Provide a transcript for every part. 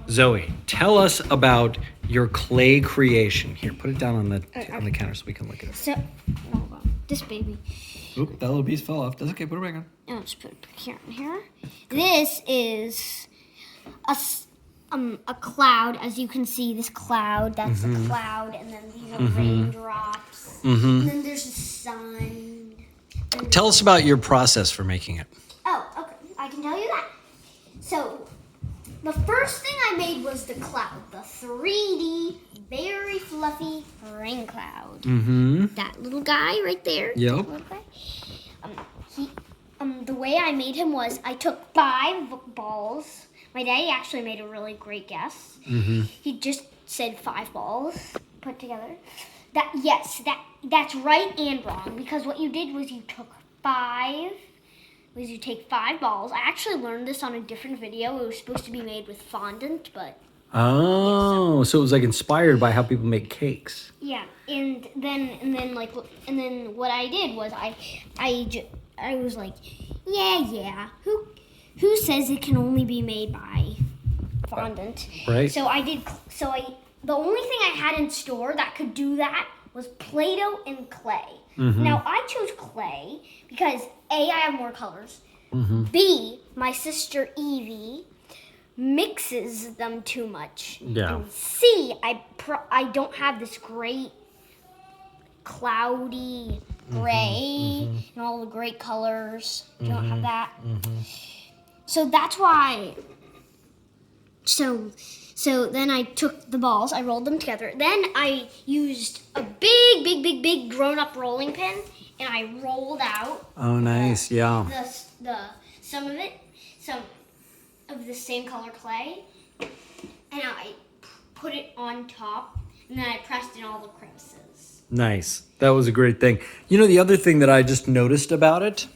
Zoe, tell us about your clay creation. Here, put it down on the counter so we can look at it. So, hold on. This baby. Oop, that little piece fell off. That's okay. Put it back on. I'll just put it back here and here. This is a cloud. As you can see, this cloud, that's a cloud. And then these are raindrops. And then there's the sun. Tell us about your process for making it. Oh, okay. I can tell you that. So, the first thing I made was the cloud. The 3D, very fluffy rain cloud. That little guy right there. Yep. The way I made him was I took 5 balls. My daddy actually made a really great guess. He just said 5 balls put together. That's right and wrong, because what you did was you take 5 balls. I actually learned this on a different video. It was supposed to be made with fondant, but Oh, so it was like inspired by how people make cakes. yeah. And then what I did was I was like, yeah. Who says it can only be made by fondant? Right. The only thing I had in store that could do that was Play-Doh and clay. Now, I chose clay because A, I have more colors. B, my sister Evie mixes them too much. Yeah. And C, I don't have this great cloudy gray and all the great colors. You don't have that. So that's why. So then I took the balls, I rolled them together. Then I used a big grown-up rolling pin, and I rolled out. Oh, nice. Yeah. Some of the same color clay, and I put it on top, and then I pressed in all the crevices. Nice. That was a great thing. You know, the other thing that I just noticed about it,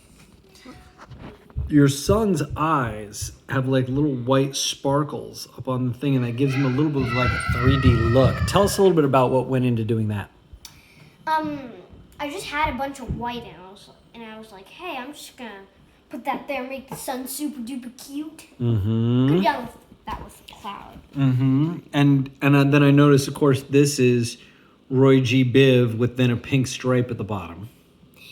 your son's eyes have like little white sparkles up on the thing, and that gives him a little bit of like a 3D look. Tell us a little bit about what went into doing that. I just had a bunch of white, and I was like, hey, I'm just gonna put that there, make the sun super duper cute. Good job with that with the cloud. And then I noticed, of course, this is Roy G. Biv with then a pink stripe at the bottom.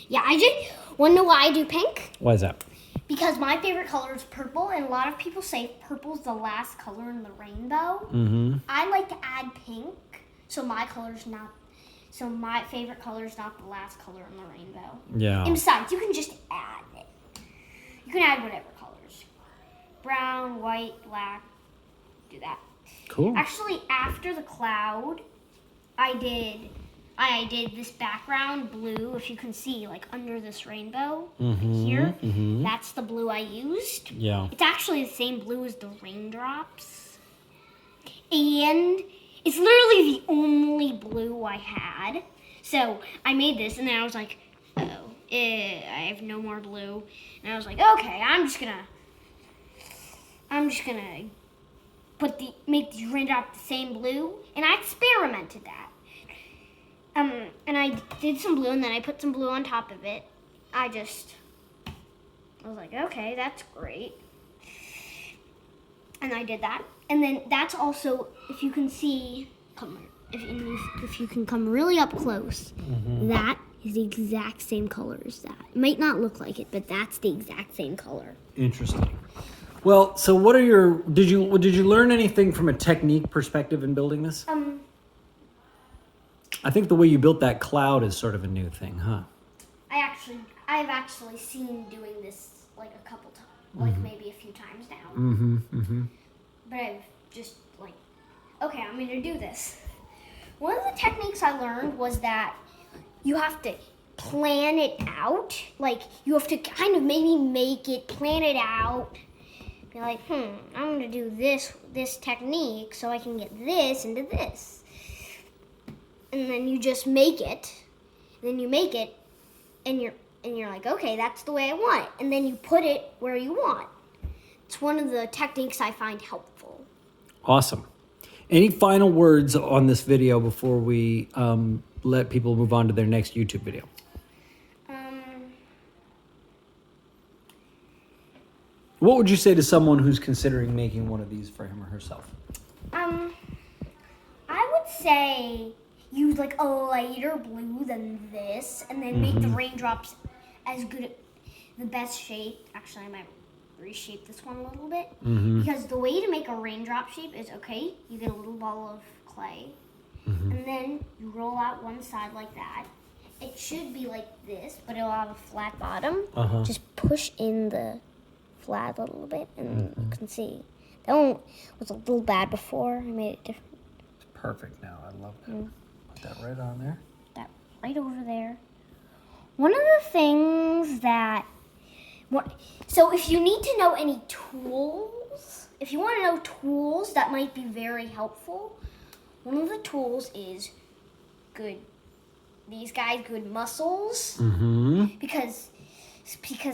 Yeah, I just want to know why I do pink? Why is that? Because my favorite color is purple, and a lot of people say purple's the last color in the rainbow. I like to add pink, so my favorite color is not the last color in the rainbow. Yeah. And besides, you can just add it. You can add whatever colors. Brown, white, black, do that. Cool. Actually, after the cloud, I did this background blue, if you can see, like under this rainbow here. That's the blue I used. Yeah. It's actually the same blue as the raindrops. And it's literally the only blue I had. So I made this, and then I was like, I have no more blue. And I was like, okay, I'm just gonna make these raindrops the same blue. And I experimented that. And I did some blue, and then I put some blue on top of it. I was like, okay, that's great. And I did that. And then that's also, if you can see, if you can come really up close, that is the exact same color as that. It might not look like it, but that's the exact same color. Interesting. Well, so what are did you learn anything from a technique perspective in building this? I think the way you built that cloud is sort of a new thing, huh? I've actually seen doing this like a couple times, like maybe a few times now. But I've just like, okay, I'm gonna do this. One of the techniques I learned was that you have to plan it out. Like, you have to kind of maybe plan it out. Be like, I'm gonna do this technique so I can get this into this. And then you just make it. Then you make it, and you're like, okay, that's the way I want it. And then you put it where you want. It's one of the techniques I find helpful. Awesome. Any final words on this video before we let people move on to their next YouTube video? What would you say to someone who's considering making one of these for him or herself? I would say use like a lighter blue than this, and then make the raindrops as good, the best shape. Actually, I might reshape this one a little bit because the way to make a raindrop shape is okay. You get a little ball of clay, and then you roll out one side like that. It should be like this, but it'll have a flat bottom. Just push in the flat a little bit, and you can see. That one was a little bad before. I made it different. It's perfect now. I love that. Put that right on there. That right over there. One of the things that... So if you need to know any tools, if you want to know tools that might be very helpful, one of the tools is these guys, good muscles. Because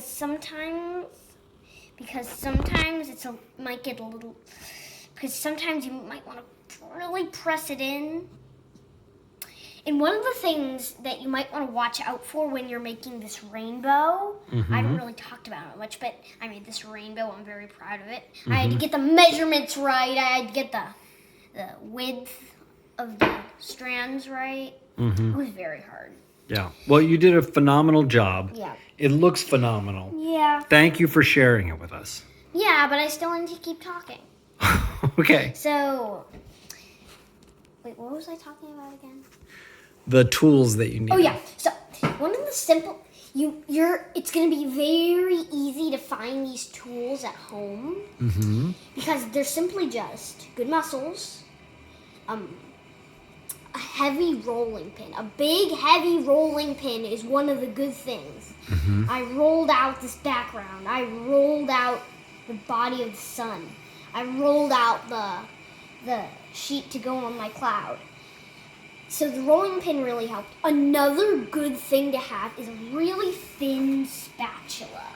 sometimes might get a little, because sometimes you might want to really press it in. And one of the things that you might want to watch out for when you're making this rainbow, I haven't really talked about it much, but I made this rainbow. I'm very proud of it. I had to get the measurements right. I had to get the width of the strands right. It was very hard. Yeah. Well, you did a phenomenal job. Yeah. It looks phenomenal. Yeah. Thank you for sharing it with us. Yeah, but I still need to keep talking. Okay. So, wait, what was I talking about again? The tools that you need. Oh yeah. So one of the simple it's gonna be very easy to find these tools at home because they're simply just good muscles, a heavy rolling pin. A big heavy rolling pin is one of the good things. I rolled out this background. I rolled out the body of the sun. I rolled out the sheet to go on my cloud. So the rolling pin really helped. Another good thing to have is a really thin spatula.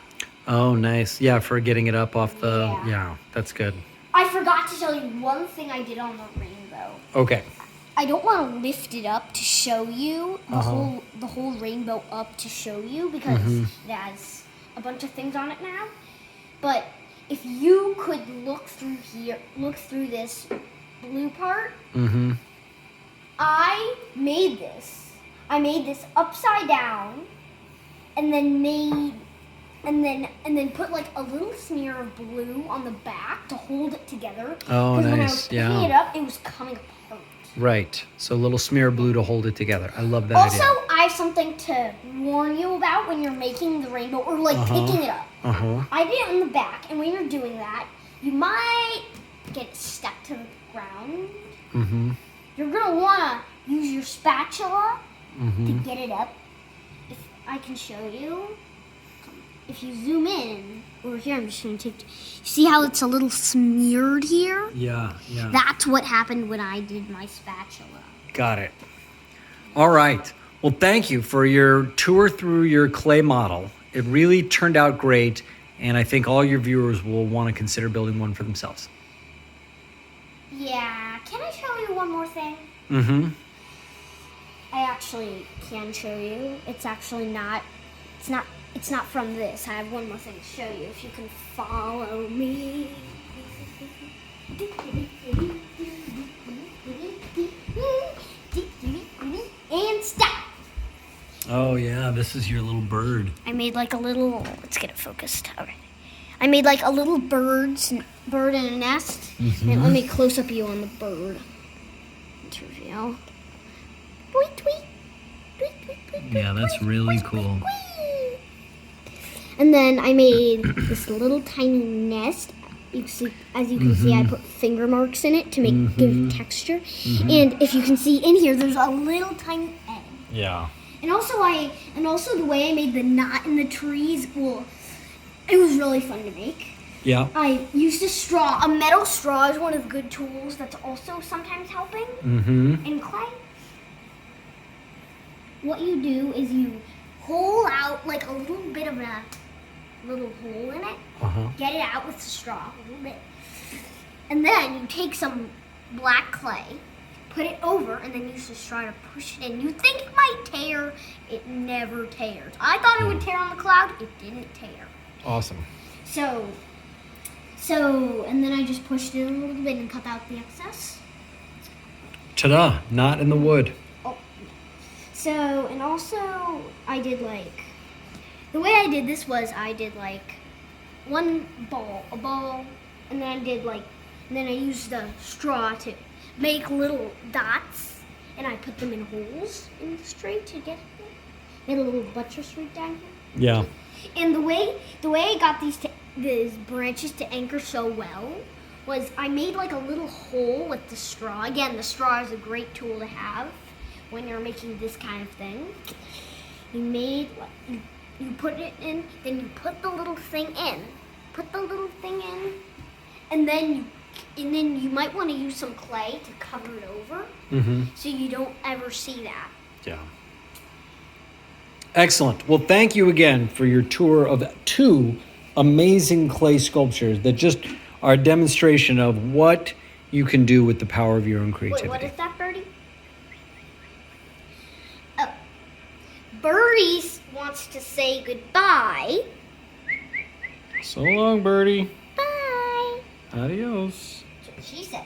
Oh, nice. Yeah, for getting it up off the... Yeah. Yeah, that's good. I forgot to tell you one thing I did on the rainbow. Okay. I don't want to lift it up to show you the whole rainbow up to show you because it has a bunch of things on it now. But if you could look through this blue part, I made this upside down, and then put like a little smear of blue on the back to hold it together. Oh, Because when I nice. was picking it up, it was coming apart. Right. So a little smear of blue to hold it together. I love that Also, idea. I have something to warn you about when you're making the rainbow or like picking it up. I did it on the back, and when you're doing that, you might get stuck to the ground. You're gonna wanna use your spatula to get it up. If I can show you, if you zoom in over here, I'm just gonna see how it's a little smeared here? Yeah. That's what happened when I did my spatula. Got it. All right. Well, thank you for your tour through your clay model. It really turned out great, and I think all your viewers will want to consider building one for themselves. Yeah, can I show you one more thing? I actually can show you. It's not from this. I have one more thing to show you if you can follow me. And stop. Oh, yeah. This is your little bird. I made like a little, let's get it focused. Okay. I made like a little bird in a nest. And let me close up you on the bird. To reveal. Tweet, tweet. Tweet, tweet, tweet, Yeah, that's really cool. And then I made this little tiny nest. As you can see, I put finger marks in it to give texture. And if you can see in here, there's a little tiny egg. Yeah. And also the way I made the knot in the trees, well, it was really fun to make. Yeah. I used a straw. A metal straw is one of the good tools that's also sometimes helping in clay. What you do is you hole out like a little bit of a little hole in it. Get it out with the straw a little bit. And then you take some black clay, put it over, and then use the straw to push it in. You think it might tear. It never tears. I thought it would tear on the cloud. It didn't tear. Awesome. So So, and then I just pushed it a little bit and cut out the excess. Ta-da! Not in the wood. Oh. So, and also I did like, the way I did this was I did like a ball, and then I did like, and then I used the straw to make little dots, and I put them in holes in the string to get it. Made a little buttress right down here. Yeah. And the way I got these branches to anchor so well was I made like a little hole with the straw. Again, the straw is a great tool to have when you're making this kind of thing. You put it in, then you put the little thing in. Put the little thing in, and then you might want to use some clay to cover it over, so you don't ever see that. Yeah. Excellent. Well, thank you again for your tour of 2 amazing clay sculptures that just are a demonstration of what you can do with the power of your own creativity. Wait, what is that, Birdie? Oh, Birdie wants to say goodbye. So long, Birdie. Bye. Adios. That's what she says.